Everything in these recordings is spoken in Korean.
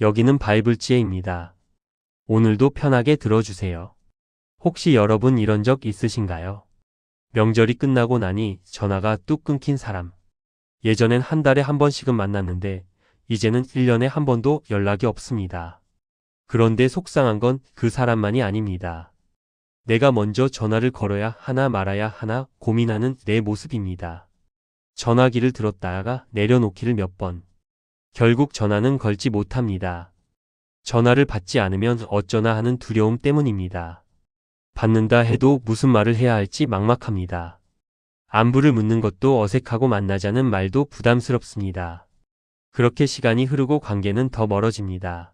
여기는 바이블 지혜입니다. 오늘도 편하게 들어주세요. 혹시 여러분 이런 적 있으신가요? 명절이 끝나고 나니 전화가 뚝 끊긴 사람. 예전엔 한 달에 한 번씩은 만났는데 이제는 1년에 한 번도 연락이 없습니다. 그런데 속상한 건 그 사람만이 아닙니다. 내가 먼저 전화를 걸어야 하나 말아야 하나 고민하는 내 모습입니다. 전화기를 들었다가 내려놓기를 몇 번. 결국 전화는 걸지 못합니다. 전화를 받지 않으면 어쩌나 하는 두려움 때문입니다. 받는다 해도 무슨 말을 해야 할지 막막합니다. 안부를 묻는 것도 어색하고 만나자는 말도 부담스럽습니다. 그렇게 시간이 흐르고 관계는 더 멀어집니다.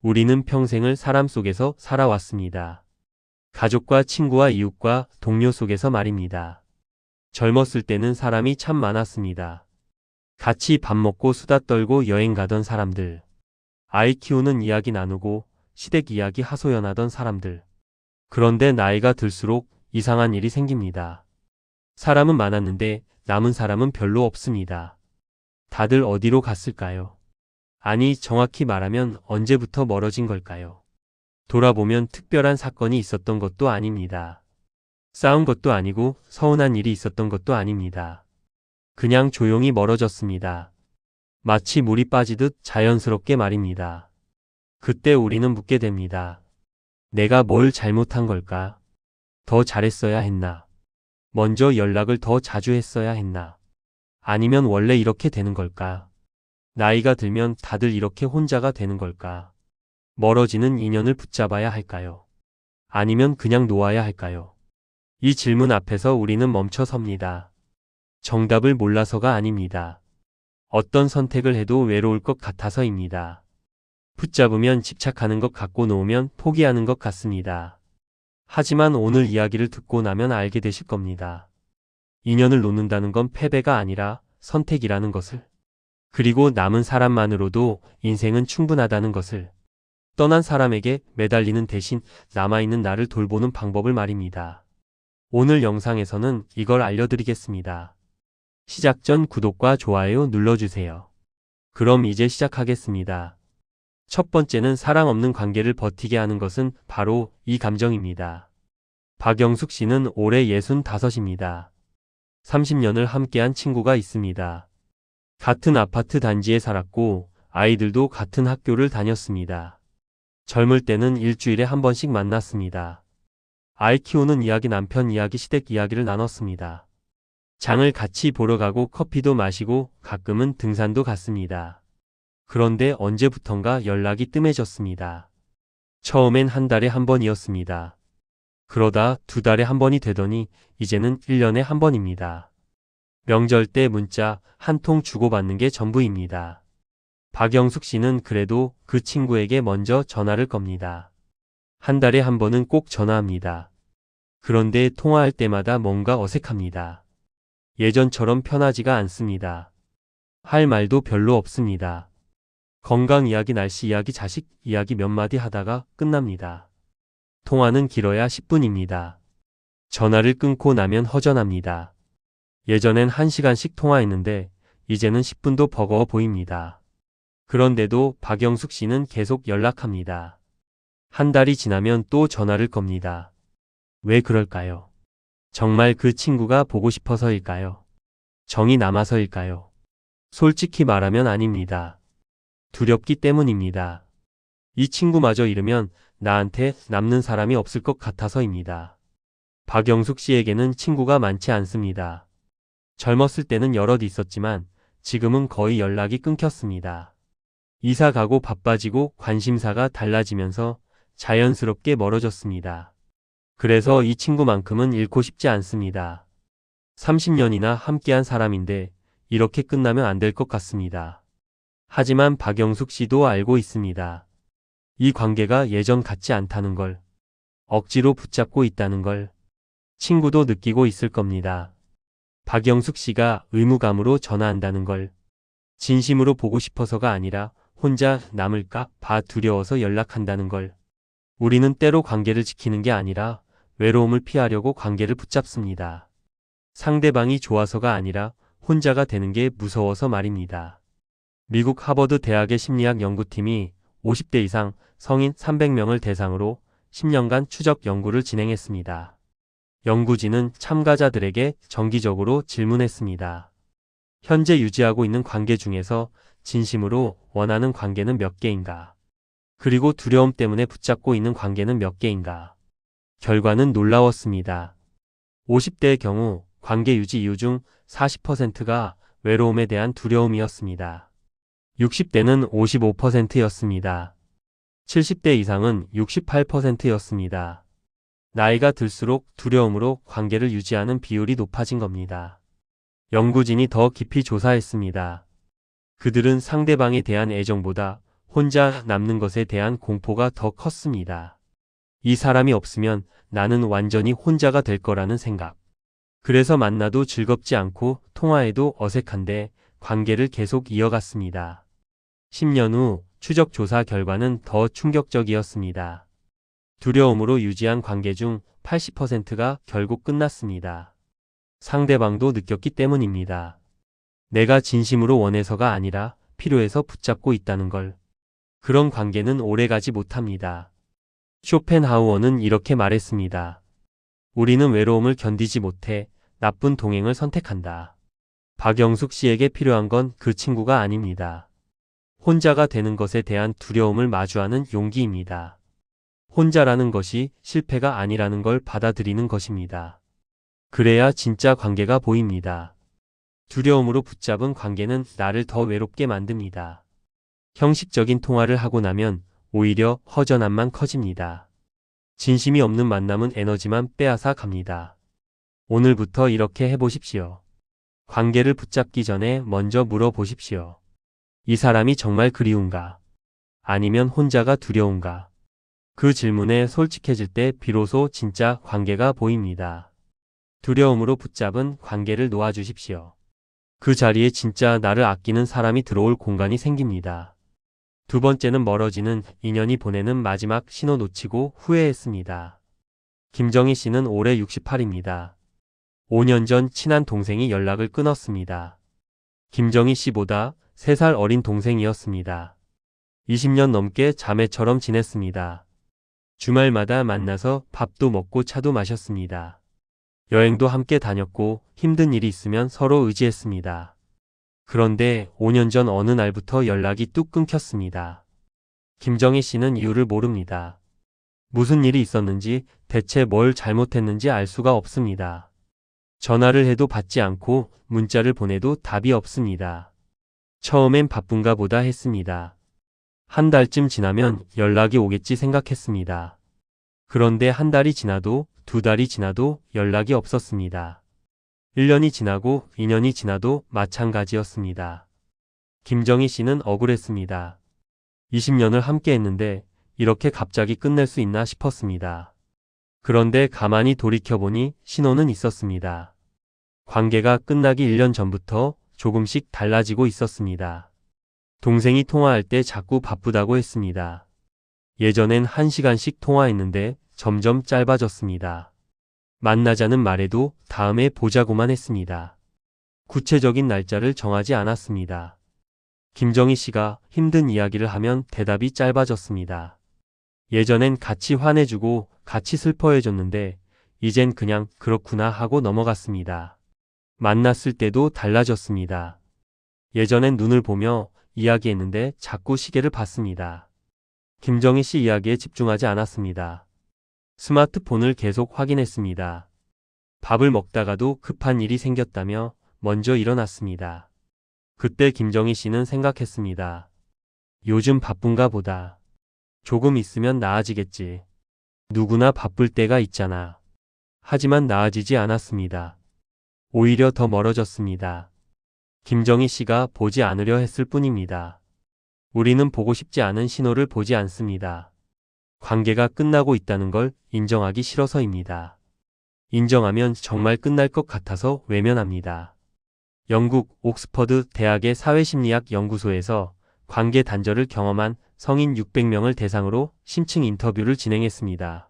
우리는 평생을 사람 속에서 살아왔습니다. 가족과 친구와 이웃과 동료 속에서 말입니다. 젊었을 때는 사람이 참 많았습니다. 같이 밥 먹고 수다 떨고 여행 가던 사람들. 아이 키우는 이야기 나누고 시댁 이야기 하소연하던 사람들. 그런데 나이가 들수록 이상한 일이 생깁니다. 사람은 많았는데 남은 사람은 별로 없습니다. 다들 어디로 갔을까요? 아니, 정확히 말하면 언제부터 멀어진 걸까요? 돌아보면 특별한 사건이 있었던 것도 아닙니다. 싸운 것도 아니고 서운한 일이 있었던 것도 아닙니다. 그냥 조용히 멀어졌습니다. 마치 물이 빠지듯 자연스럽게 말입니다. 그때 우리는 묻게 됩니다. 내가 뭘 잘못한 걸까? 더 잘했어야 했나? 먼저 연락을 더 자주 했어야 했나? 아니면 원래 이렇게 되는 걸까? 나이가 들면 다들 이렇게 혼자가 되는 걸까? 멀어지는 인연을 붙잡아야 할까요? 아니면 그냥 놓아야 할까요? 이 질문 앞에서 우리는 멈춰 섭니다. 정답을 몰라서가 아닙니다. 어떤 선택을 해도 외로울 것 같아서입니다. 붙잡으면 집착하는 것 같고 놓으면 포기하는 것 같습니다. 하지만 오늘 이야기를 듣고 나면 알게 되실 겁니다. 인연을 놓는다는 건 패배가 아니라 선택이라는 것을. 그리고 남은 사람만으로도 인생은 충분하다는 것을. 떠난 사람에게 매달리는 대신 남아있는 나를 돌보는 방법을 말입니다. 오늘 영상에서는 이걸 알려드리겠습니다. 시작 전 구독과 좋아요 눌러주세요. 그럼 이제 시작하겠습니다. 첫 번째는 사랑 없는 관계를 버티게 하는 것은 바로 이 감정입니다. 박영숙 씨는 올해 65입니다. 30년을 함께한 친구가 있습니다. 같은 아파트 단지에 살았고 아이들도 같은 학교를 다녔습니다. 젊을 때는 일주일에 한 번씩 만났습니다. 아이 키우는 이야기, 남편 이야기, 시댁 이야기를 나눴습니다. 장을 같이 보러 가고 커피도 마시고 가끔은 등산도 갔습니다. 그런데 언제부턴가 연락이 뜸해졌습니다. 처음엔 한 달에 한 번이었습니다. 그러다 2달에 한 번이 되더니 이제는 1년에 한 번입니다. 명절 때 문자 한 통 주고받는 게 전부입니다. 박영숙 씨는 그래도 그 친구에게 먼저 전화를 겁니다. 한 달에 한 번은 꼭 전화합니다. 그런데 통화할 때마다 뭔가 어색합니다. 예전처럼 편하지가 않습니다. 할 말도 별로 없습니다. 건강 이야기, 날씨 이야기, 자식 이야기 몇 마디 하다가 끝납니다. 통화는 길어야 10분입니다. 전화를 끊고 나면 허전합니다. 예전엔 1시간씩 통화했는데 이제는 10분도 버거워 보입니다. 그런데도 박영숙 씨는 계속 연락합니다. 한 달이 지나면 또 전화를 겁니다. 왜 그럴까요? 정말 그 친구가 보고 싶어서일까요? 정이 남아서일까요? 솔직히 말하면 아닙니다. 두렵기 때문입니다. 이 친구마저 잃으면 나한테 남는 사람이 없을 것 같아서입니다. 박영숙 씨에게는 친구가 많지 않습니다. 젊었을 때는 여럿 있었지만 지금은 거의 연락이 끊겼습니다. 이사 가고 바빠지고 관심사가 달라지면서 자연스럽게 멀어졌습니다. 그래서 이 친구만큼은 잃고 싶지 않습니다. 30년이나 함께한 사람인데 이렇게 끝나면 안 될 것 같습니다. 하지만 박영숙 씨도 알고 있습니다. 이 관계가 예전 같지 않다는 걸, 억지로 붙잡고 있다는 걸 친구도 느끼고 있을 겁니다. 박영숙 씨가 의무감으로 전화한다는 걸, 진심으로 보고 싶어서가 아니라 혼자 남을까 봐 두려워서 연락한다는 걸. 우리는 때로 관계를 지키는 게 아니라 외로움을 피하려고 관계를 붙잡습니다. 상대방이 좋아서가 아니라 혼자가 되는 게 무서워서 말입니다. 미국 하버드 대학의 심리학 연구팀이 50대 이상 성인 300명을 대상으로 10년간 추적 연구를 진행했습니다. 연구진은 참가자들에게 정기적으로 질문했습니다. 현재 유지하고 있는 관계 중에서 진심으로 원하는 관계는 몇 개인가? 그리고 두려움 때문에 붙잡고 있는 관계는 몇 개인가? 결과는 놀라웠습니다. 50대의 경우 관계 유지 이유 중 40%가 외로움에 대한 두려움이었습니다. 60대는 55%였습니다. 70대 이상은 68%였습니다. 나이가 들수록 두려움으로 관계를 유지하는 비율이 높아진 겁니다. 연구진이 더 깊이 조사했습니다. 그들은 상대방에 대한 애정보다 혼자 남는 것에 대한 공포가 더 컸습니다. 이 사람이 없으면 나는 완전히 혼자가 될 거라는 생각. 그래서 만나도 즐겁지 않고 통화해도 어색한데 관계를 계속 이어갔습니다. 10년 후 추적 조사 결과는 더 충격적이었습니다. 두려움으로 유지한 관계 중 80%가 결국 끝났습니다. 상대방도 느꼈기 때문입니다. 내가 진심으로 원해서가 아니라 필요해서 붙잡고 있다는 걸. 그런 관계는 오래가지 못합니다. 쇼펜하우어는 이렇게 말했습니다. 우리는 외로움을 견디지 못해 나쁜 동행을 선택한다. 박영숙 씨에게 필요한 건 그 친구가 아닙니다. 혼자가 되는 것에 대한 두려움을 마주하는 용기입니다. 혼자라는 것이 실패가 아니라는 걸 받아들이는 것입니다. 그래야 진짜 관계가 보입니다. 두려움으로 붙잡은 관계는 나를 더 외롭게 만듭니다. 형식적인 통화를 하고 나면 오히려 허전함만 커집니다. 진심이 없는 만남은 에너지만 빼앗아 갑니다. 오늘부터 이렇게 해보십시오. 관계를 붙잡기 전에 먼저 물어보십시오. 이 사람이 정말 그리운가? 아니면 혼자가 두려운가? 그 질문에 솔직해질 때 비로소 진짜 관계가 보입니다. 두려움으로 붙잡은 관계를 놓아주십시오. 그 자리에 진짜 나를 아끼는 사람이 들어올 공간이 생깁니다. 두 번째는 멀어지는 인연이 보내는 마지막 신호 놓치고 후회했습니다. 김정희 씨는 올해 68입니다. 5년 전 친한 동생이 연락을 끊었습니다. 김정희 씨보다 3살 어린 동생이었습니다. 20년 넘게 자매처럼 지냈습니다. 주말마다 만나서 밥도 먹고 차도 마셨습니다. 여행도 함께 다녔고 힘든 일이 있으면 서로 의지했습니다. 그런데 5년 전 어느 날부터 연락이 뚝 끊겼습니다. 김정희 씨는 이유를 모릅니다. 무슨 일이 있었는지 대체 뭘 잘못했는지 알 수가 없습니다. 전화를 해도 받지 않고 문자를 보내도 답이 없습니다. 처음엔 바쁜가 보다 했습니다. 한 달쯤 지나면 연락이 오겠지 생각했습니다. 그런데 한 달이 지나도 2달이 지나도 연락이 없었습니다. 1년이 지나고 2년이 지나도 마찬가지였습니다. 김정희 씨는 억울했습니다. 20년을 함께 했는데 이렇게 갑자기 끝낼 수 있나 싶었습니다. 그런데 가만히 돌이켜보니 신호는 있었습니다. 관계가 끝나기 1년 전부터 조금씩 달라지고 있었습니다. 동생이 통화할 때 자꾸 바쁘다고 했습니다. 예전엔 1시간씩 통화했는데 점점 짧아졌습니다. 만나자는 말에도 다음에 보자고만 했습니다. 구체적인 날짜를 정하지 않았습니다. 김정희 씨가 힘든 이야기를 하면 대답이 짧아졌습니다. 예전엔 같이 화내주고 같이 슬퍼해줬는데 이젠 그냥 그렇구나 하고 넘어갔습니다. 만났을 때도 달라졌습니다. 예전엔 눈을 보며 이야기했는데 자꾸 시계를 봤습니다. 김정희 씨 이야기에 집중하지 않았습니다. 스마트폰을 계속 확인했습니다. 밥을 먹다가도 급한 일이 생겼다며 먼저 일어났습니다. 그때 김정희 씨는 생각했습니다. 요즘 바쁜가 보다. 조금 있으면 나아지겠지. 누구나 바쁠 때가 있잖아. 하지만 나아지지 않았습니다. 오히려 더 멀어졌습니다. 김정희 씨가 보지 않으려 했을 뿐입니다. 우리는 보고 싶지 않은 신호를 보지 않습니다. 관계가 끝나고 있다는 걸 인정하기 싫어서입니다. 인정하면 정말 끝날 것 같아서 외면합니다. 영국 옥스퍼드 대학의 사회심리학 연구소에서 관계 단절을 경험한 성인 600명을 대상으로 심층 인터뷰를 진행했습니다.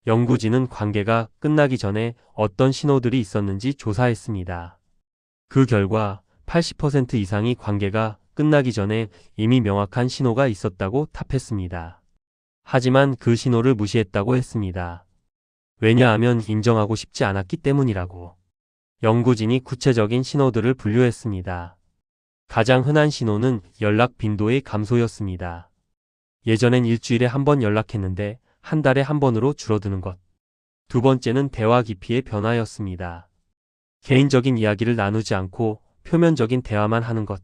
연구진은 관계가 끝나기 전에 어떤 신호들이 있었는지 조사했습니다. 그 결과 80% 이상이 관계가 끝나기 전에 이미 명확한 신호가 있었다고 답했습니다. 하지만 그 신호를 무시했다고 했습니다. 왜냐하면 인정하고 싶지 않았기 때문이라고. 연구진이 구체적인 신호들을 분류했습니다. 가장 흔한 신호는 연락 빈도의 감소였습니다. 예전엔 일주일에 한 번 연락했는데 한 달에 한 번으로 줄어드는 것. 두 번째는 대화 깊이의 변화였습니다. 개인적인 이야기를 나누지 않고 표면적인 대화만 하는 것.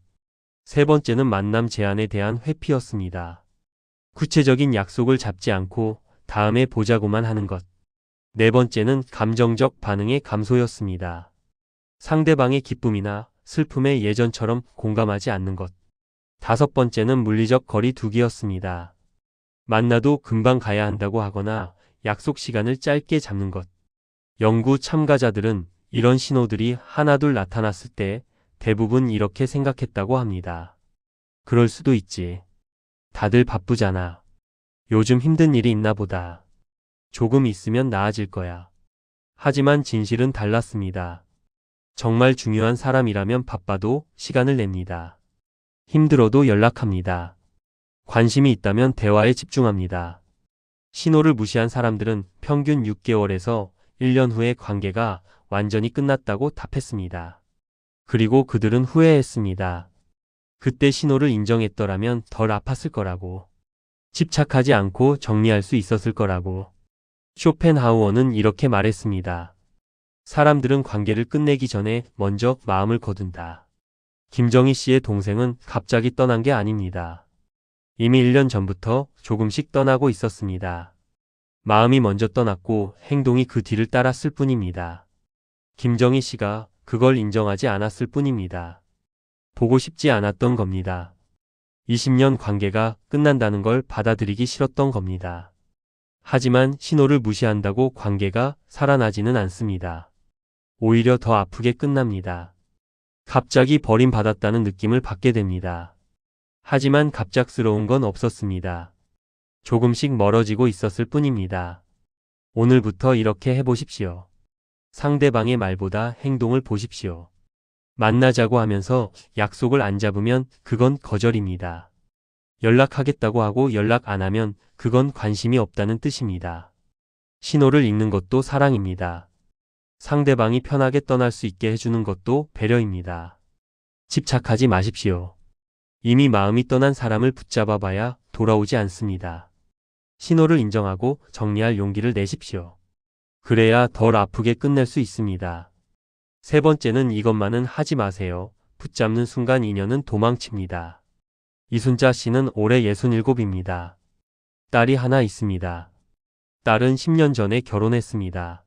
세 번째는 만남 제한에 대한 회피였습니다. 구체적인 약속을 잡지 않고 다음에 보자고만 하는 것. 네 번째는 감정적 반응의 감소였습니다. 상대방의 기쁨이나 슬픔에 예전처럼 공감하지 않는 것. 다섯 번째는 물리적 거리 두기였습니다. 만나도 금방 가야 한다고 하거나 약속 시간을 짧게 잡는 것. 연구 참가자들은 이런 신호들이 하나둘 나타났을 때 대부분 이렇게 생각했다고 합니다. 그럴 수도 있지. 다들 바쁘잖아. 요즘 힘든 일이 있나 보다. 조금 있으면 나아질 거야. 하지만 진실은 달랐습니다. 정말 중요한 사람이라면 바빠도 시간을 냅니다. 힘들어도 연락합니다. 관심이 있다면 대화에 집중합니다. 신호를 무시한 사람들은 평균 6개월에서 1년 후에 관계가 완전히 끝났다고 답했습니다. 그리고 그들은 후회했습니다. 그때 신호를 인정했더라면 덜 아팠을 거라고. 집착하지 않고 정리할 수 있었을 거라고. 쇼펜하우어는 이렇게 말했습니다. 사람들은 관계를 끝내기 전에 먼저 마음을 거둔다. 김정희 씨의 동생은 갑자기 떠난 게 아닙니다. 이미 1년 전부터 조금씩 떠나고 있었습니다. 마음이 먼저 떠났고 행동이 그 뒤를 따랐을 뿐입니다. 김정희 씨가 그걸 인정하지 않았을 뿐입니다. 보고 싶지 않았던 겁니다. 20년 관계가 끝난다는 걸 받아들이기 싫었던 겁니다. 하지만 신호를 무시한다고 관계가 살아나지는 않습니다. 오히려 더 아프게 끝납니다. 갑자기 버림받았다는 느낌을 받게 됩니다. 하지만 갑작스러운 건 없었습니다. 조금씩 멀어지고 있었을 뿐입니다. 오늘부터 이렇게 해보십시오. 상대방의 말보다 행동을 보십시오. 만나자고 하면서 약속을 안 잡으면 그건 거절입니다. 연락하겠다고 하고 연락 안 하면 그건 관심이 없다는 뜻입니다. 신호를 읽는 것도 사랑입니다. 상대방이 편하게 떠날 수 있게 해주는 것도 배려입니다. 집착하지 마십시오. 이미 마음이 떠난 사람을 붙잡아 봐야 돌아오지 않습니다. 신호를 인정하고 정리할 용기를 내십시오. 그래야 덜 아프게 끝낼 수 있습니다. 세 번째는 이것만은 하지 마세요. 붙잡는 순간 인연은 도망칩니다. 이순자 씨는 올해 67입니다. 딸이 하나 있습니다. 딸은 10년 전에 결혼했습니다.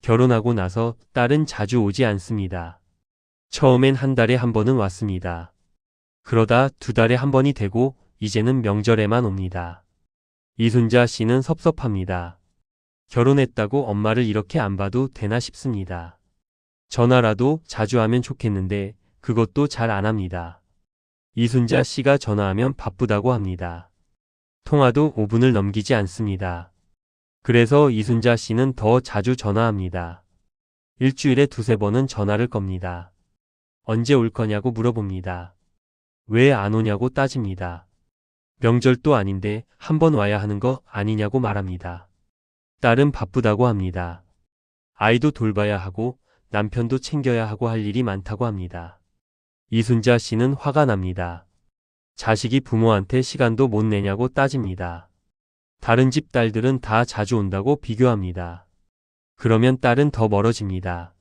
결혼하고 나서 딸은 자주 오지 않습니다. 처음엔 한 달에 한 번은 왔습니다. 그러다 2달에 한 번이 되고 이제는 명절에만 옵니다. 이순자 씨는 섭섭합니다. 결혼했다고 엄마를 이렇게 안 봐도 되나 싶습니다. 전화라도 자주 하면 좋겠는데 그것도 잘 안 합니다. 이순자 씨가 전화하면 바쁘다고 합니다. 통화도 5분을 넘기지 않습니다. 그래서 이순자 씨는 더 자주 전화합니다. 일주일에 2~3번은 전화를 겁니다. 언제 올 거냐고 물어봅니다. 왜 안 오냐고 따집니다. 명절도 아닌데 한 번 와야 하는 거 아니냐고 말합니다. 딸은 바쁘다고 합니다. 아이도 돌봐야 하고 남편도 챙겨야 하고 할 일이 많다고 합니다. 이순자 씨는 화가 납니다. 자식이 부모한테 시간도 못 내냐고 따집니다. 다른 집 딸들은 다 자주 온다고 비교합니다. 그러면 딸은 더 멀어집니다.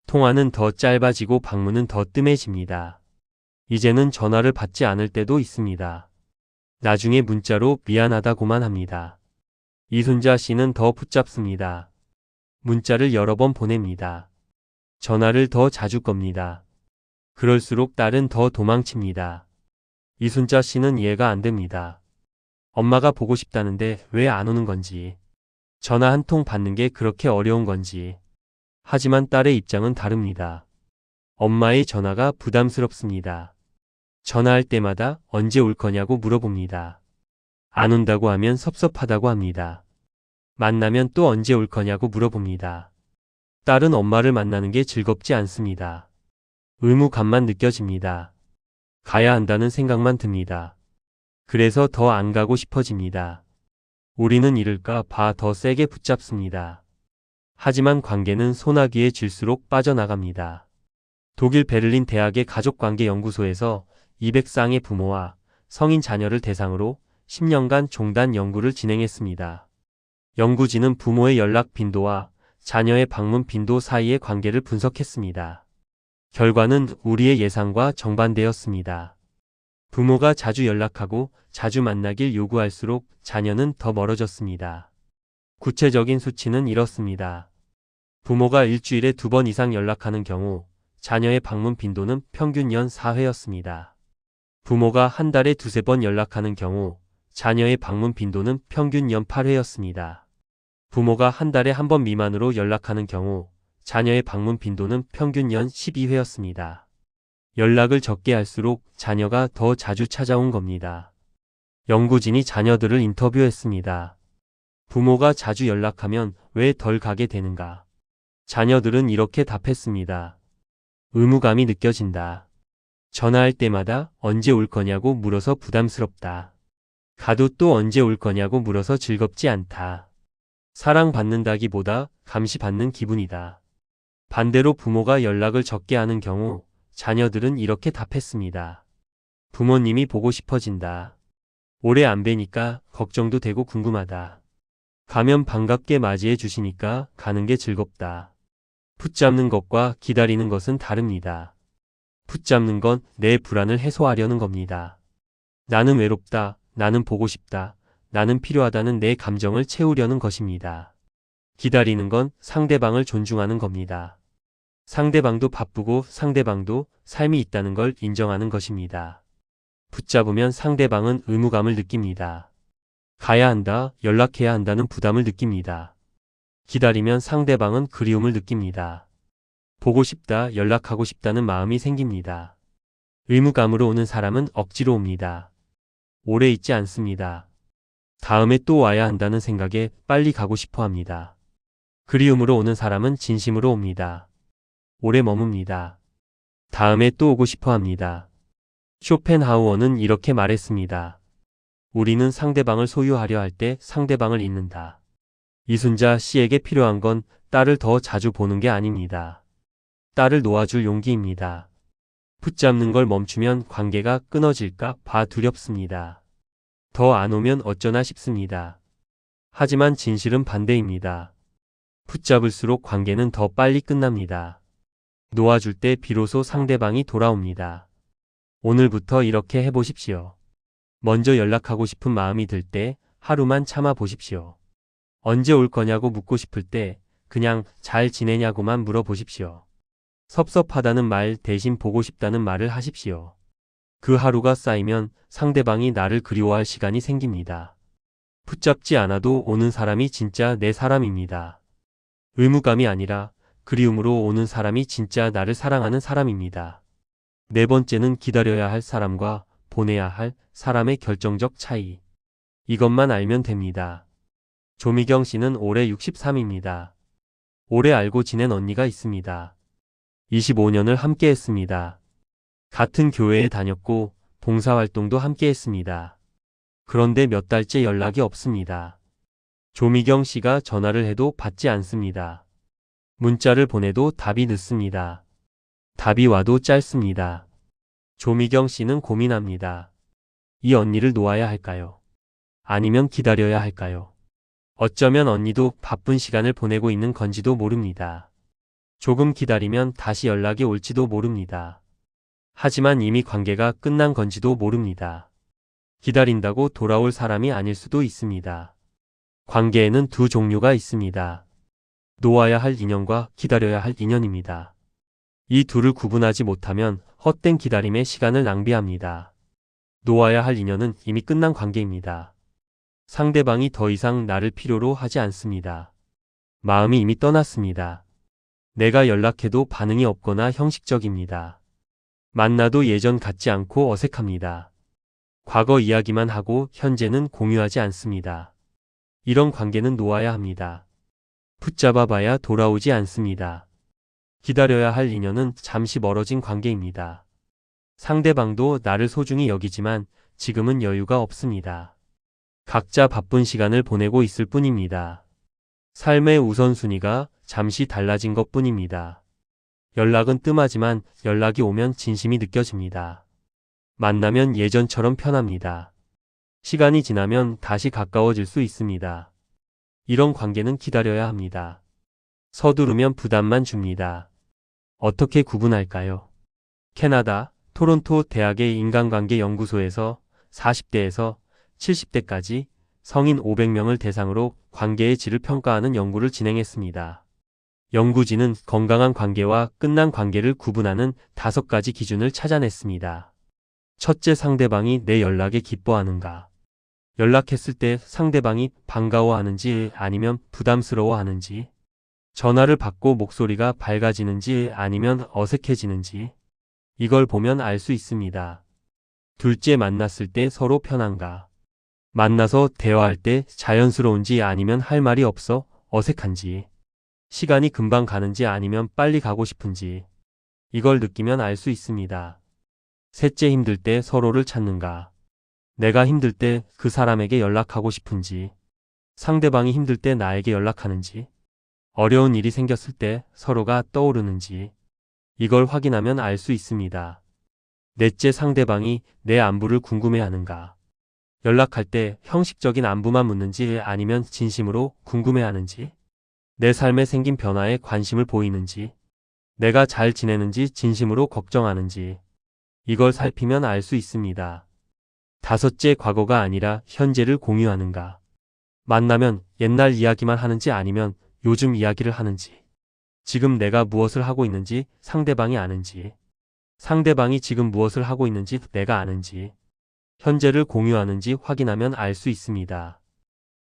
통화는 더 짧아지고 방문은 더 뜸해집니다. 이제는 전화를 받지 않을 때도 있습니다. 나중에 문자로 미안하다고만 합니다. 이순자 씨는 더 붙잡습니다. 문자를 여러 번 보냅니다. 전화를 더 자주 겁니다. 그럴수록 딸은 더 도망칩니다. 이순자 씨는 이해가 안 됩니다. 엄마가 보고 싶다는데 왜 안 오는 건지. 전화 한 통 받는 게 그렇게 어려운 건지. 하지만 딸의 입장은 다릅니다. 엄마의 전화가 부담스럽습니다. 전화할 때마다 언제 올 거냐고 물어봅니다. 안 온다고 하면 섭섭하다고 합니다. 만나면 또 언제 올 거냐고 물어봅니다. 딸은 엄마를 만나는 게 즐겁지 않습니다. 의무감만 느껴집니다. 가야 한다는 생각만 듭니다. 그래서 더 안 가고 싶어집니다. 우리는 이럴까 봐 더 세게 붙잡습니다. 하지만 관계는 소나기에 질수록 빠져나갑니다. 독일 베를린 대학의 가족관계연구소에서 200쌍의 부모와 성인 자녀를 대상으로 10년간 종단 연구를 진행했습니다. 연구진은 부모의 연락 빈도와 자녀의 방문 빈도 사이의 관계를 분석했습니다. 결과는 우리의 예상과 정반대였습니다. 부모가 자주 연락하고 자주 만나길 요구할수록 자녀는 더 멀어졌습니다. 구체적인 수치는 이렇습니다. 부모가 일주일에 2번 이상 연락하는 경우 자녀의 방문 빈도는 평균 연 4회였습니다. 부모가 한 달에 2~3번 연락하는 경우 자녀의 방문 빈도는 평균 연 8회였습니다. 부모가 한 달에 1번 미만으로 연락하는 경우 자녀의 방문 빈도는 평균 연 12회였습니다. 연락을 적게 할수록 자녀가 더 자주 찾아온 겁니다. 연구진이 자녀들을 인터뷰했습니다. 부모가 자주 연락하면 왜 덜 가게 되는가? 자녀들은 이렇게 답했습니다. 의무감이 느껴진다. 전화할 때마다 언제 올 거냐고 물어서 부담스럽다. 가도 또 언제 올 거냐고 물어서 즐겁지 않다. 사랑받는다기보다 감시받는 기분이다. 반대로 부모가 연락을 적게 하는 경우 자녀들은 이렇게 답했습니다. 부모님이 보고 싶어진다. 오래 안 뵈니까 걱정도 되고 궁금하다. 가면 반갑게 맞이해 주시니까 가는 게 즐겁다. 붙잡는 것과 기다리는 것은 다릅니다. 붙잡는 건 내 불안을 해소하려는 겁니다. 나는 외롭다. 나는 보고 싶다. 나는 필요하다는 내 감정을 채우려는 것입니다. 기다리는 건 상대방을 존중하는 겁니다. 상대방도 바쁘고 상대방도 삶이 있다는 걸 인정하는 것입니다. 붙잡으면 상대방은 의무감을 느낍니다. 가야 한다, 연락해야 한다는 부담을 느낍니다. 기다리면 상대방은 그리움을 느낍니다. 보고 싶다, 연락하고 싶다는 마음이 생깁니다. 의무감으로 오는 사람은 억지로 옵니다. 오래 있지 않습니다. 다음에 또 와야 한다는 생각에 빨리 가고 싶어 합니다. 그리움으로 오는 사람은 진심으로 옵니다. 오래 머뭅니다. 다음에 또 오고 싶어 합니다. 쇼펜하우어는 이렇게 말했습니다. 우리는 상대방을 소유하려 할 때 상대방을 잊는다. 이순자 씨에게 필요한 건 딸을 더 자주 보는 게 아닙니다. 딸을 놓아줄 용기입니다. 붙잡는 걸 멈추면 관계가 끊어질까 봐 두렵습니다. 더 안 오면 어쩌나 싶습니다. 하지만 진실은 반대입니다. 붙잡을수록 관계는 더 빨리 끝납니다. 놓아줄 때 비로소 상대방이 돌아옵니다. 오늘부터 이렇게 해보십시오. 먼저 연락하고 싶은 마음이 들 때 하루만 참아 보십시오. 언제 올 거냐고 묻고 싶을 때 그냥 잘 지내냐고만 물어보십시오. 섭섭하다는 말 대신 보고 싶다는 말을 하십시오. 그 하루가 쌓이면 상대방이 나를 그리워할 시간이 생깁니다. 붙잡지 않아도 오는 사람이 진짜 내 사람입니다. 의무감이 아니라 그리움으로 오는 사람이 진짜 나를 사랑하는 사람입니다. 네 번째는 기다려야 할 사람과 보내야 할 사람의 결정적 차이. 이것만 알면 됩니다. 조미경 씨는 올해 63입니다. 오래 알고 지낸 언니가 있습니다. 25년을 함께 했습니다. 같은 교회에 다녔고 봉사활동도 함께 했습니다. 그런데 몇 달째 연락이 없습니다. 조미경 씨가 전화를 해도 받지 않습니다. 문자를 보내도 답이 늦습니다. 답이 와도 짧습니다. 조미경 씨는 고민합니다. 이 언니를 놓아야 할까요? 아니면 기다려야 할까요? 어쩌면 언니도 바쁜 시간을 보내고 있는 건지도 모릅니다. 조금 기다리면 다시 연락이 올지도 모릅니다. 하지만 이미 관계가 끝난 건지도 모릅니다. 기다린다고 돌아올 사람이 아닐 수도 있습니다. 관계에는 두 종류가 있습니다. 놓아야 할 인연과 기다려야 할 인연입니다. 이 둘을 구분하지 못하면 헛된 기다림에 시간을 낭비합니다. 놓아야 할 인연은 이미 끝난 관계입니다. 상대방이 더 이상 나를 필요로 하지 않습니다. 마음이 이미 떠났습니다. 내가 연락해도 반응이 없거나 형식적입니다. 만나도 예전 같지 않고 어색합니다. 과거 이야기만 하고 현재는 공유하지 않습니다. 이런 관계는 놓아야 합니다. 붙잡아봐야 돌아오지 않습니다. 기다려야 할 인연은 잠시 멀어진 관계입니다. 상대방도 나를 소중히 여기지만 지금은 여유가 없습니다. 각자 바쁜 시간을 보내고 있을 뿐입니다. 삶의 우선순위가 잠시 달라진 것 뿐입니다. 연락은 뜸하지만 연락이 오면 진심이 느껴집니다. 만나면 예전처럼 편합니다. 시간이 지나면 다시 가까워질 수 있습니다. 이런 관계는 기다려야 합니다. 서두르면 부담만 줍니다. 어떻게 구분할까요? 캐나다 토론토 대학의 인간관계 연구소에서 40대에서 70대까지 성인 500명을 대상으로 관계의 질을 평가하는 연구를 진행했습니다. 연구진은 건강한 관계와 끝난 관계를 구분하는 5가지 기준을 찾아냈습니다. 첫째, 상대방이 내 연락에 기뻐하는가? 연락했을 때 상대방이 반가워하는지 아니면 부담스러워하는지, 전화를 받고 목소리가 밝아지는지 아니면 어색해지는지, 이걸 보면 알 수 있습니다. 둘째, 만났을 때 서로 편한가? 만나서 대화할 때 자연스러운지 아니면 할 말이 없어 어색한지, 시간이 금방 가는지 아니면 빨리 가고 싶은지, 이걸 느끼면 알 수 있습니다. 셋째, 힘들 때 서로를 찾는가? 내가 힘들 때 그 사람에게 연락하고 싶은지, 상대방이 힘들 때 나에게 연락하는지, 어려운 일이 생겼을 때 서로가 떠오르는지, 이걸 확인하면 알 수 있습니다. 넷째, 상대방이 내 안부를 궁금해하는가? 연락할 때 형식적인 안부만 묻는지 아니면 진심으로 궁금해하는지, 내 삶에 생긴 변화에 관심을 보이는지, 내가 잘 지내는지 진심으로 걱정하는지, 이걸 살피면 알 수 있습니다. 다섯째, 과거가 아니라 현재를 공유하는가? 만나면 옛날 이야기만 하는지 아니면 요즘 이야기를 하는지, 지금 내가 무엇을 하고 있는지 상대방이 아는지, 상대방이 지금 무엇을 하고 있는지 내가 아는지, 현재를 공유하는지 확인하면 알 수 있습니다.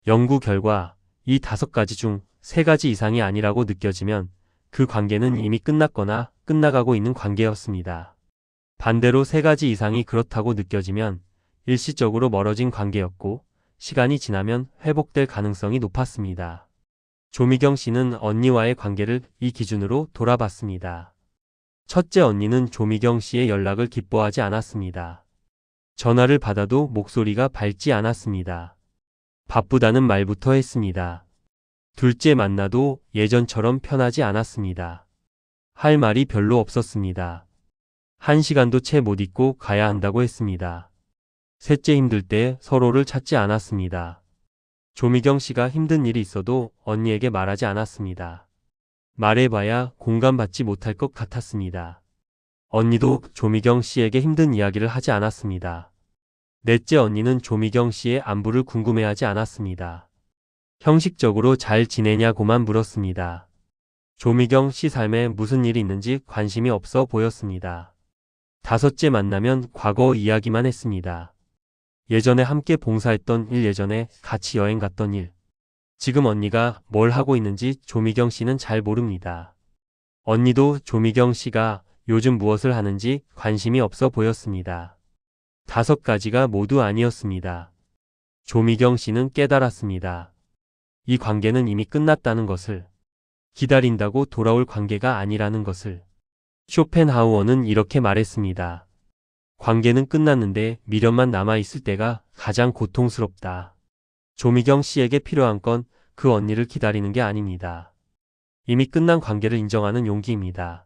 연구 결과 이 5가지 중 3가지 이상이 아니라고 느껴지면 그 관계는 이미 끝났거나 끝나가고 있는 관계였습니다. 반대로 3가지 이상이 그렇다고 느껴지면 일시적으로 멀어진 관계였고 시간이 지나면 회복될 가능성이 높았습니다. 조미경 씨는 언니와의 관계를 이 기준으로 돌아봤습니다. 첫째, 언니는 조미경 씨의 연락을 기뻐하지 않았습니다. 전화를 받아도 목소리가 밝지 않았습니다. 바쁘다는 말부터 했습니다. 둘째, 만나도 예전처럼 편하지 않았습니다. 할 말이 별로 없었습니다. 1시간도 채 못 있고 가야 한다고 했습니다. 셋째, 힘들 때 서로를 찾지 않았습니다. 조미경 씨가 힘든 일이 있어도 언니에게 말하지 않았습니다. 말해봐야 공감받지 못할 것 같았습니다. 언니도 조미경 씨에게 힘든 이야기를 하지 않았습니다. 넷째, 언니는 조미경 씨의 안부를 궁금해하지 않았습니다. 형식적으로 잘 지내냐고만 물었습니다. 조미경 씨 삶에 무슨 일이 있는지 관심이 없어 보였습니다. 다섯째, 만나면 과거 이야기만 했습니다. 예전에 함께 봉사했던 일, 예전에 같이 여행 갔던 일. 지금 언니가 뭘 하고 있는지 조미경 씨는 잘 모릅니다. 언니도 조미경 씨가 요즘 무엇을 하는지 관심이 없어 보였습니다. 5가지가 모두 아니었습니다. 조미경 씨는 깨달았습니다. 이 관계는 이미 끝났다는 것을, 기다린다고 돌아올 관계가 아니라는 것을. 쇼펜하우어는 이렇게 말했습니다. 관계는 끝났는데 미련만 남아있을 때가 가장 고통스럽다. 조미경 씨에게 필요한 건 그 언니를 기다리는 게 아닙니다. 이미 끝난 관계를 인정하는 용기입니다.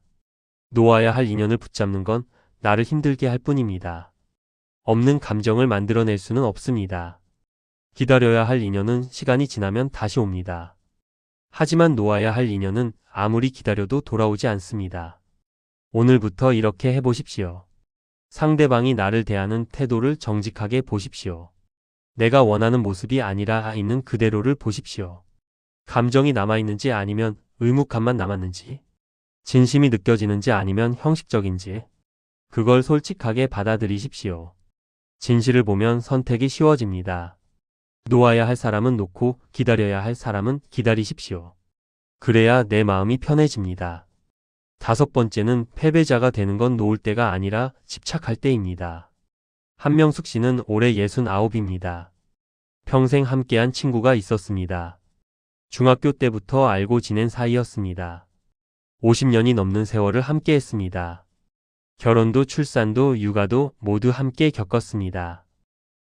놓아야 할 인연을 붙잡는 건 나를 힘들게 할 뿐입니다. 없는 감정을 만들어낼 수는 없습니다. 기다려야 할 인연은 시간이 지나면 다시 옵니다. 하지만 놓아야 할 인연은 아무리 기다려도 돌아오지 않습니다. 오늘부터 이렇게 해보십시오. 상대방이 나를 대하는 태도를 정직하게 보십시오. 내가 원하는 모습이 아니라 있는 그대로를 보십시오. 감정이 남아있는지 아니면 의무감만 남았는지, 진심이 느껴지는지 아니면 형식적인지, 그걸 솔직하게 받아들이십시오. 진실을 보면 선택이 쉬워집니다. 놓아야 할 사람은 놓고 기다려야 할 사람은 기다리십시오. 그래야 내 마음이 편해집니다. 5번째는 패배자가 되는 건 놓을 때가 아니라 집착할 때입니다. 한명숙 씨는 올해 69입니다. 평생 함께한 친구가 있었습니다. 중학교 때부터 알고 지낸 사이였습니다. 50년이 넘는 세월을 함께했습니다. 결혼도 출산도 육아도 모두 함께 겪었습니다.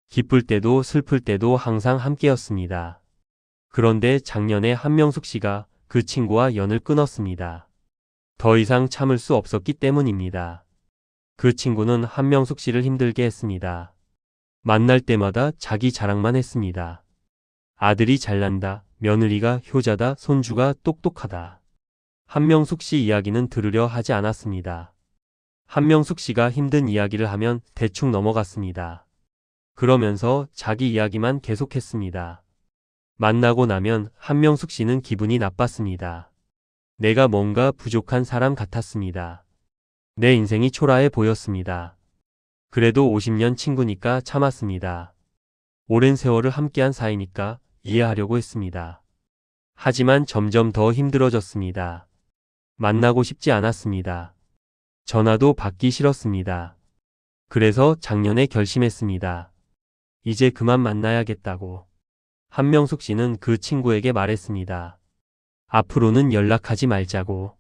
기쁠 때도 슬플 때도 항상 함께였습니다. 그런데 작년에 한명숙 씨가 그 친구와 연을 끊었습니다. 더 이상 참을 수 없었기 때문입니다. 그 친구는 한명숙 씨를 힘들게 했습니다. 만날 때마다 자기 자랑만 했습니다. 아들이 잘난다, 며느리가 효자다, 손주가 똑똑하다. 한명숙 씨 이야기는 들으려 하지 않았습니다. 한명숙 씨가 힘든 이야기를 하면 대충 넘어갔습니다. 그러면서 자기 이야기만 계속했습니다. 만나고 나면 한명숙 씨는 기분이 나빴습니다. 내가 뭔가 부족한 사람 같았습니다. 내 인생이 초라해 보였습니다. 그래도 50년 친구니까 참았습니다. 오랜 세월을 함께한 사이니까 이해하려고 했습니다. 하지만 점점 더 힘들어졌습니다. 만나고 싶지 않았습니다. 전화도 받기 싫었습니다. 그래서 작년에 결심했습니다. 이제 그만 만나야겠다고. 한명숙 씨는 그 친구에게 말했습니다. 앞으로는 연락하지 말자고.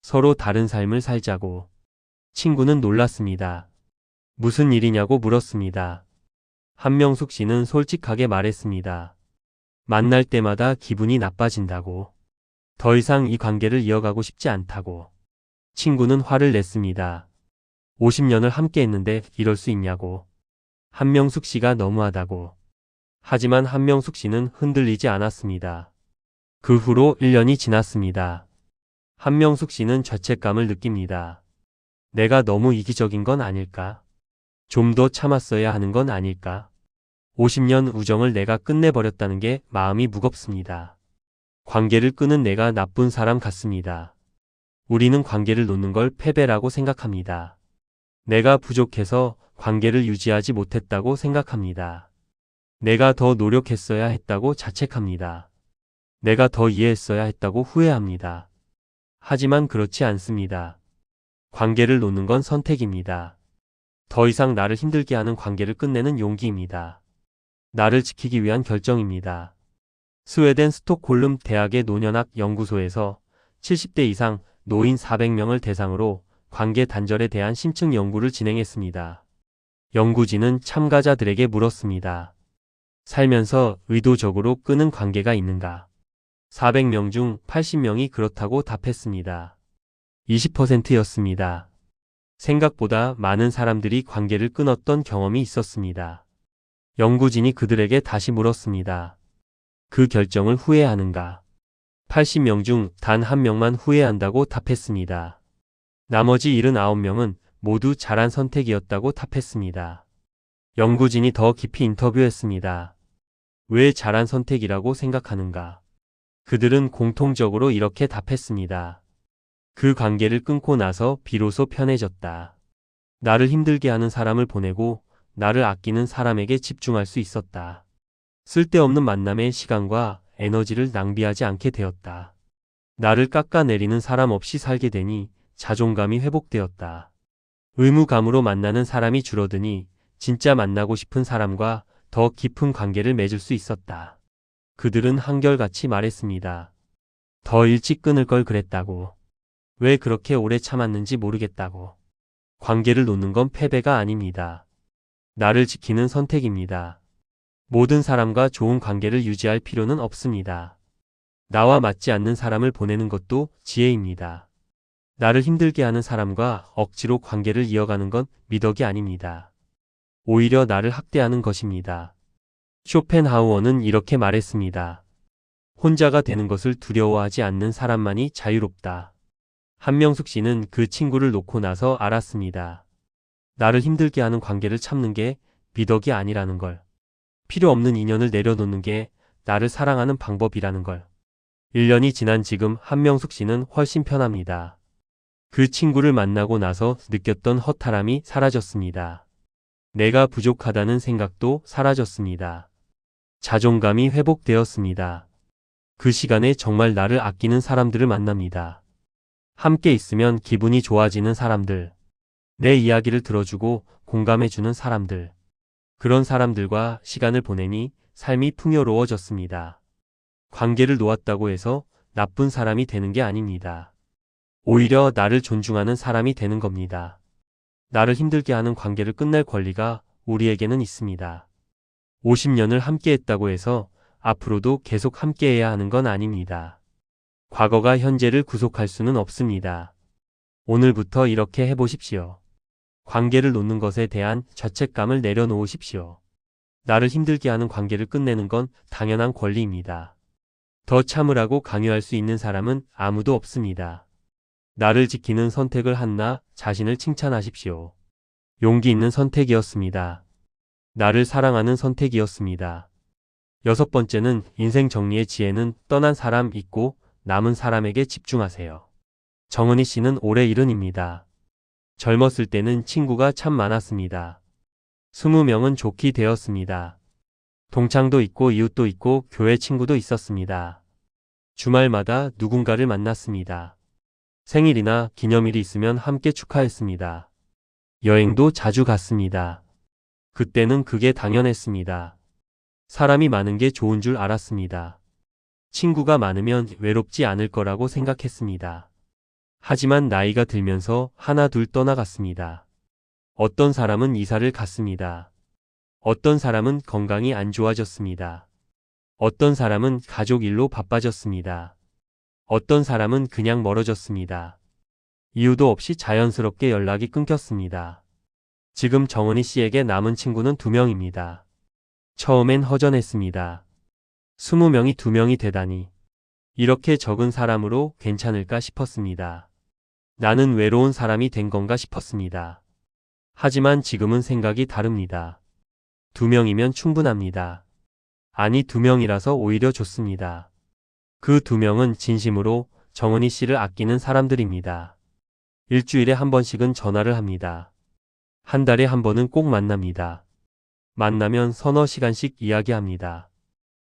서로 다른 삶을 살자고. 친구는 놀랐습니다. 무슨 일이냐고 물었습니다. 한명숙 씨는 솔직하게 말했습니다. 만날 때마다 기분이 나빠진다고. 더 이상 이 관계를 이어가고 싶지 않다고. 친구는 화를 냈습니다. 50년을 함께 했는데 이럴 수 있냐고. 한명숙 씨가 너무하다고. 하지만 한명숙 씨는 흔들리지 않았습니다. 그 후로 1년이 지났습니다. 한명숙 씨는 죄책감을 느낍니다. 내가 너무 이기적인 건 아닐까? 좀 더 참았어야 하는 건 아닐까? 50년 우정을 내가 끝내버렸다는 게 마음이 무겁습니다. 관계를 끄는 내가 나쁜 사람 같습니다. 우리는 관계를 놓는 걸 패배라고 생각합니다. 내가 부족해서 관계를 유지하지 못했다고 생각합니다. 내가 더 노력했어야 했다고 자책합니다. 내가 더 이해했어야 했다고 후회합니다. 하지만 그렇지 않습니다. 관계를 놓는 건 선택입니다. 더 이상 나를 힘들게 하는 관계를 끝내는 용기입니다. 나를 지키기 위한 결정입니다. 스웨덴 스톡홀름 대학의 노년학 연구소에서 70대 이상 노인 400명을 대상으로 관계 단절에 대한 심층 연구를 진행했습니다. 연구진은 참가자들에게 물었습니다. 살면서 의도적으로 끄는 관계가 있는가? 400명 중 80명이 그렇다고 답했습니다. 20%였습니다. 생각보다 많은 사람들이 관계를 끊었던 경험이 있었습니다. 연구진이 그들에게 다시 물었습니다. 그 결정을 후회하는가? 80명 중 단 한 명만 후회한다고 답했습니다. 나머지 79명은 모두 잘한 선택이었다고 답했습니다. 연구진이 더 깊이 인터뷰했습니다. 왜 잘한 선택이라고 생각하는가? 그들은 공통적으로 이렇게 답했습니다. 그 관계를 끊고 나서 비로소 편해졌다. 나를 힘들게 하는 사람을 보내고 나를 아끼는 사람에게 집중할 수 있었다. 쓸데없는 만남의 시간과 에너지를 낭비하지 않게 되었다. 나를 깎아내리는 사람 없이 살게 되니 자존감이 회복되었다. 의무감으로 만나는 사람이 줄어드니 진짜 만나고 싶은 사람과 더 깊은 관계를 맺을 수 있었다. 그들은 한결같이 말했습니다. 더 일찍 끊을 걸 그랬다고. 왜 그렇게 오래 참았는지 모르겠다고. 관계를 놓는 건 패배가 아닙니다. 나를 지키는 선택입니다. 모든 사람과 좋은 관계를 유지할 필요는 없습니다. 나와 맞지 않는 사람을 보내는 것도 지혜입니다. 나를 힘들게 하는 사람과 억지로 관계를 이어가는 건 미덕이 아닙니다. 오히려 나를 학대하는 것입니다. 쇼펜하우어는 이렇게 말했습니다. 혼자가 되는 것을 두려워하지 않는 사람만이 자유롭다. 한명숙 씨는 그 친구를 놓고 나서 알았습니다. 나를 힘들게 하는 관계를 참는 게 미덕이 아니라는 걸. 필요 없는 인연을 내려놓는 게 나를 사랑하는 방법이라는 걸. 1년이 지난 지금 한명숙 씨는 훨씬 편합니다. 그 친구를 만나고 나서 느꼈던 허탈함이 사라졌습니다. 내가 부족하다는 생각도 사라졌습니다. 자존감이 회복되었습니다. 그 시간에 정말 나를 아끼는 사람들을 만납니다. 함께 있으면 기분이 좋아지는 사람들. 내 이야기를 들어주고 공감해주는 사람들. 그런 사람들과 시간을 보내니 삶이 풍요로워졌습니다. 관계를 놓았다고 해서 나쁜 사람이 되는 게 아닙니다. 오히려 나를 존중하는 사람이 되는 겁니다. 나를 힘들게 하는 관계를 끝낼 권리가 우리에게는 있습니다. 50년을 함께했다고 해서 앞으로도 계속 함께해야 하는 건 아닙니다. 과거가 현재를 구속할 수는 없습니다. 오늘부터 이렇게 해보십시오. 관계를 놓는 것에 대한 죄책감을 내려놓으십시오. 나를 힘들게 하는 관계를 끝내는 건 당연한 권리입니다. 더 참으라고 강요할 수 있는 사람은 아무도 없습니다. 나를 지키는 선택을 한 나 자신을 칭찬하십시오. 용기 있는 선택이었습니다. 나를 사랑하는 선택이었습니다. 6번째는 인생 정리의 지혜는 떠난 사람 잊고 남은 사람에게 집중하세요. 정은희 씨는 올해 70입니다. 젊었을 때는 친구가 참 많았습니다. 20명은 좋게 되었습니다. 동창도 있고 이웃도 있고 교회 친구도 있었습니다. 주말마다 누군가를 만났습니다. 생일이나 기념일이 있으면 함께 축하했습니다. 여행도 자주 갔습니다. 그때는 그게 당연했습니다. 사람이 많은 게 좋은 줄 알았습니다. 친구가 많으면 외롭지 않을 거라고 생각했습니다. 하지만 나이가 들면서 하나 둘 떠나갔습니다. 어떤 사람은 이사를 갔습니다. 어떤 사람은 건강이 안 좋아졌습니다. 어떤 사람은 가족 일로 바빠졌습니다. 어떤 사람은 그냥 멀어졌습니다. 이유도 없이 자연스럽게 연락이 끊겼습니다. 지금 정은희 씨에게 남은 친구는 2명입니다. 처음엔 허전했습니다. 20명이 2명이 되다니. 이렇게 적은 사람으로 괜찮을까 싶었습니다. 나는 외로운 사람이 된 건가 싶었습니다. 하지만 지금은 생각이 다릅니다. 2명이면 충분합니다. 아니 2명이라서 오히려 좋습니다. 그 2명은 진심으로 정은희 씨를 아끼는 사람들입니다. 일주일에 한 번씩은 전화를 합니다. 한 달에 한 번은 꼭 만납니다. 만나면 서너 시간씩 이야기합니다.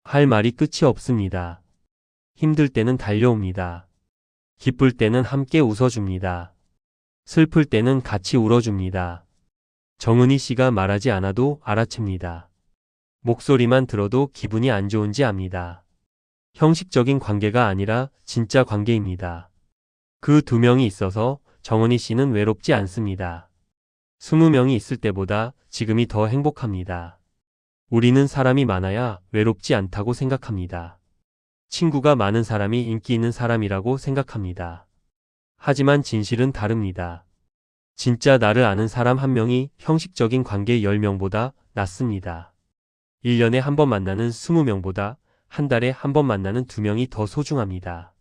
할 말이 끝이 없습니다. 힘들 때는 달려옵니다. 기쁠 때는 함께 웃어줍니다. 슬플 때는 같이 울어줍니다. 정은희 씨가 말하지 않아도 알아챕니다. 목소리만 들어도 기분이 안 좋은지 압니다. 형식적인 관계가 아니라 진짜 관계입니다. 그 2명이 있어서 정은희 씨는 외롭지 않습니다. 20명이 있을 때보다 지금이 더 행복합니다. 우리는 사람이 많아야 외롭지 않다고 생각합니다. 친구가 많은 사람이 인기 있는 사람이라고 생각합니다. 하지만 진실은 다릅니다. 진짜 나를 아는 사람 1명이 형식적인 관계 10명보다 낫습니다. 1년에 한 번 만나는 20명보다 한 달에 한 번 만나는 2명이 더 소중합니다.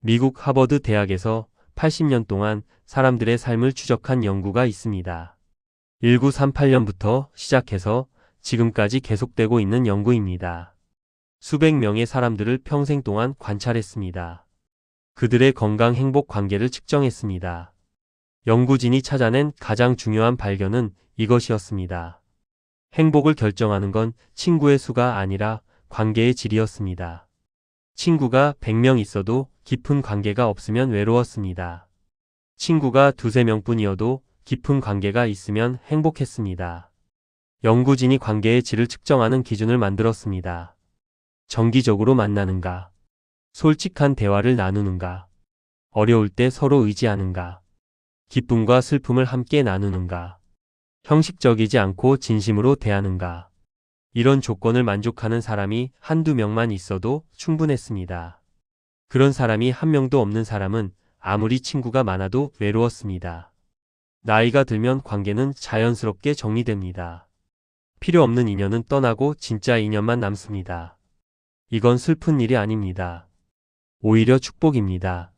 미국 하버드 대학에서 80년 동안 사람들의 삶을 추적한 연구가 있습니다. 1938년부터 시작해서 지금까지 계속되고 있는 연구입니다. 수백 명의 사람들을 평생 동안 관찰했습니다. 그들의 건강 행복 관계를 측정했습니다. 연구진이 찾아낸 가장 중요한 발견은 이것이었습니다. 행복을 결정하는 건 친구의 수가 아니라 관계의 질이었습니다. 친구가 100명 있어도 깊은 관계가 없으면 외로웠습니다. 친구가 2~3명뿐이어도 깊은 관계가 있으면 행복했습니다. 연구진이 관계의 질을 측정하는 기준을 만들었습니다. 정기적으로 만나는가? 솔직한 대화를 나누는가? 어려울 때 서로 의지하는가? 기쁨과 슬픔을 함께 나누는가? 형식적이지 않고 진심으로 대하는가? 이런 조건을 만족하는 사람이 한두 명만 있어도 충분했습니다. 그런 사람이 한 명도 없는 사람은 아무리 친구가 많아도 외로웠습니다. 나이가 들면 관계는 자연스럽게 정리됩니다. 필요 없는 인연은 떠나고 진짜 인연만 남습니다. 이건 슬픈 일이 아닙니다. 오히려 축복입니다.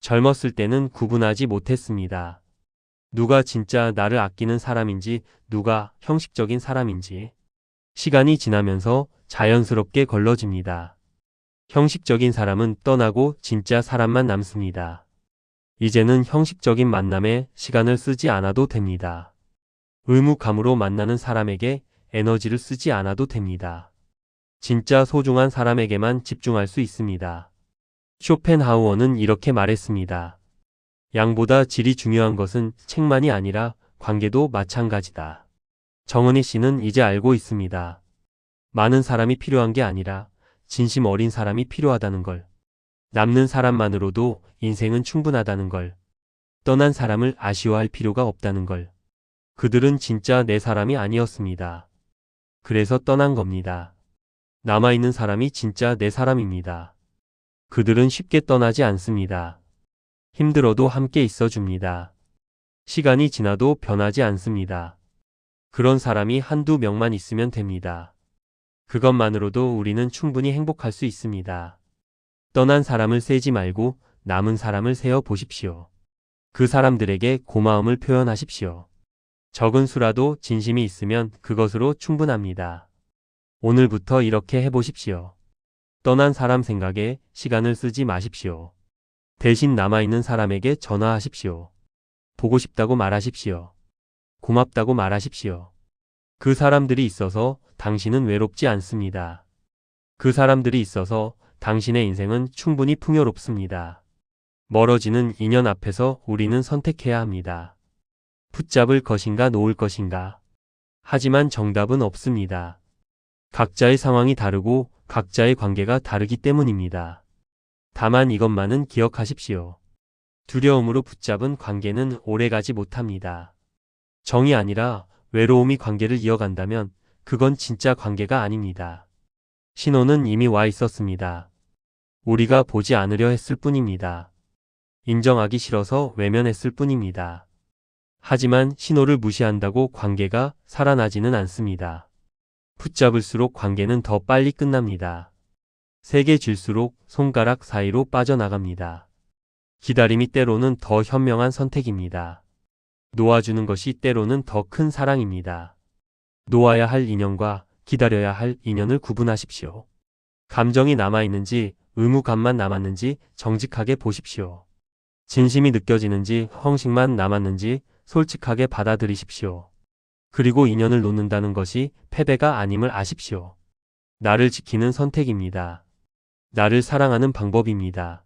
젊었을 때는 구분하지 못했습니다. 누가 진짜 나를 아끼는 사람인지, 누가 형식적인 사람인지. 시간이 지나면서 자연스럽게 걸러집니다. 형식적인 사람은 떠나고 진짜 사람만 남습니다. 이제는 형식적인 만남에 시간을 쓰지 않아도 됩니다. 의무감으로 만나는 사람에게 에너지를 쓰지 않아도 됩니다. 진짜 소중한 사람에게만 집중할 수 있습니다. 쇼펜하우어는 이렇게 말했습니다. 양보다 질이 중요한 것은 책만이 아니라 관계도 마찬가지다. 정은희 씨는 이제 알고 있습니다. 많은 사람이 필요한 게 아니라 진심 어린 사람이 필요하다는 걸. 남는 사람만으로도 인생은 충분하다는 걸. 떠난 사람을 아쉬워할 필요가 없다는 걸. 그들은 진짜 내 사람이 아니었습니다. 그래서 떠난 겁니다. 남아있는 사람이 진짜 내 사람입니다. 그들은 쉽게 떠나지 않습니다. 힘들어도 함께 있어줍니다. 시간이 지나도 변하지 않습니다. 그런 사람이 한두 명만 있으면 됩니다. 그것만으로도 우리는 충분히 행복할 수 있습니다. 떠난 사람을 세지 말고 남은 사람을 세어 보십시오. 그 사람들에게 고마움을 표현하십시오. 적은 수라도 진심이 있으면 그것으로 충분합니다. 오늘부터 이렇게 해보십시오. 떠난 사람 생각에 시간을 쓰지 마십시오. 대신 남아있는 사람에게 전화하십시오. 보고 싶다고 말하십시오. 고맙다고 말하십시오. 그 사람들이 있어서 당신은 외롭지 않습니다. 그 사람들이 있어서 당신의 인생은 충분히 풍요롭습니다. 멀어지는 인연 앞에서 우리는 선택해야 합니다. 붙잡을 것인가 놓을 것인가. 하지만 정답은 없습니다. 각자의 상황이 다르고 각자의 관계가 다르기 때문입니다. 다만 이것만은 기억하십시오. 두려움으로 붙잡은 관계는 오래가지 못합니다. 정이 아니라 외로움이 관계를 이어간다면 그건 진짜 관계가 아닙니다. 신호는 이미 와 있었습니다. 우리가 보지 않으려 했을 뿐입니다. 인정하기 싫어서 외면했을 뿐입니다. 하지만 신호를 무시한다고 관계가 살아나지는 않습니다. 붙잡을수록 관계는 더 빨리 끝납니다. 세게 쥘수록 손가락 사이로 빠져나갑니다. 기다림이 때로는 더 현명한 선택입니다. 놓아주는 것이 때로는 더 큰 사랑입니다. 놓아야 할 인연과 기다려야 할 인연을 구분하십시오. 감정이 남아있는지 의무감만 남았는지 정직하게 보십시오. 진심이 느껴지는지 형식만 남았는지 솔직하게 받아들이십시오. 그리고 인연을 놓는다는 것이 패배가 아님을 아십시오. 나를 지키는 선택입니다. 나를 사랑하는 방법입니다.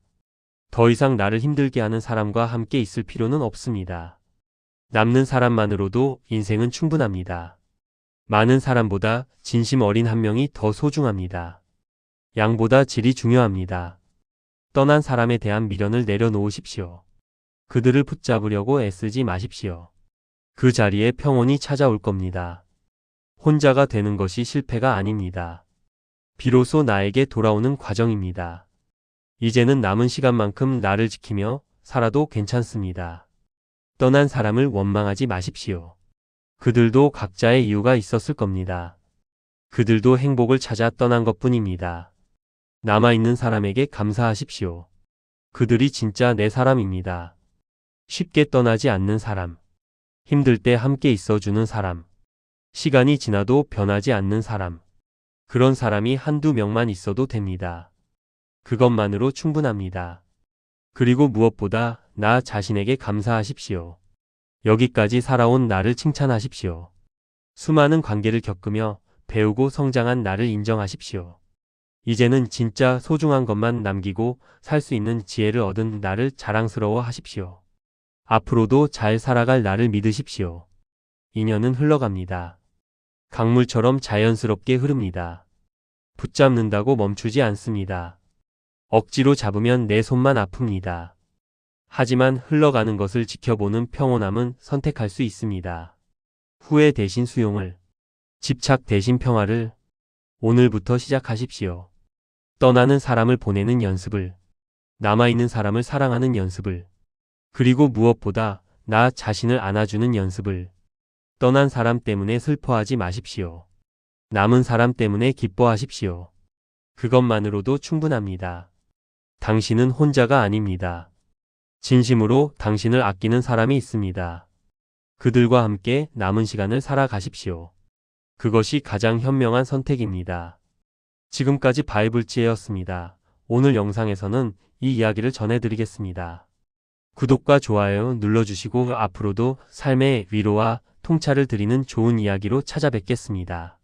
더 이상 나를 힘들게 하는 사람과 함께 있을 필요는 없습니다. 남는 사람만으로도 인생은 충분합니다. 많은 사람보다 진심 어린 한 명이 더 소중합니다. 양보다 질이 중요합니다. 떠난 사람에 대한 미련을 내려놓으십시오. 그들을 붙잡으려고 애쓰지 마십시오. 그 자리에 평온이 찾아올 겁니다. 혼자가 되는 것이 실패가 아닙니다. 비로소 나에게 돌아오는 과정입니다. 이제는 남은 시간만큼 나를 지키며 살아도 괜찮습니다. 떠난 사람을 원망하지 마십시오. 그들도 각자의 이유가 있었을 겁니다. 그들도 행복을 찾아 떠난 것뿐입니다. 남아있는 사람에게 감사하십시오. 그들이 진짜 내 사람입니다. 쉽게 떠나지 않는 사람. 힘들 때 함께 있어주는 사람. 시간이 지나도 변하지 않는 사람. 그런 사람이 한두 명만 있어도 됩니다. 그것만으로 충분합니다. 그리고 무엇보다 나 자신에게 감사하십시오. 여기까지 살아온 나를 칭찬하십시오. 수많은 관계를 겪으며 배우고 성장한 나를 인정하십시오. 이제는 진짜 소중한 것만 남기고 살 수 있는 지혜를 얻은 나를 자랑스러워 하십시오. 앞으로도 잘 살아갈 나를 믿으십시오. 인연은 흘러갑니다. 강물처럼 자연스럽게 흐릅니다. 붙잡는다고 멈추지 않습니다. 억지로 잡으면 내 손만 아픕니다. 하지만 흘러가는 것을 지켜보는 평온함은 선택할 수 있습니다. 후회 대신 수용을, 집착 대신 평화를 오늘부터 시작하십시오. 떠나는 사람을 보내는 연습을, 남아있는 사람을 사랑하는 연습을, 그리고 무엇보다 나 자신을 안아주는 연습을. 떠난 사람 때문에 슬퍼하지 마십시오. 남은 사람 때문에 기뻐하십시오. 그것만으로도 충분합니다. 당신은 혼자가 아닙니다. 진심으로 당신을 아끼는 사람이 있습니다. 그들과 함께 남은 시간을 살아가십시오. 그것이 가장 현명한 선택입니다. 지금까지 바이블지혜였습니다. 오늘 영상에서는 이 이야기를 전해드리겠습니다. 구독과 좋아요 눌러주시고 앞으로도 삶의 위로와 통찰을 드리는 좋은 이야기로 찾아뵙겠습니다.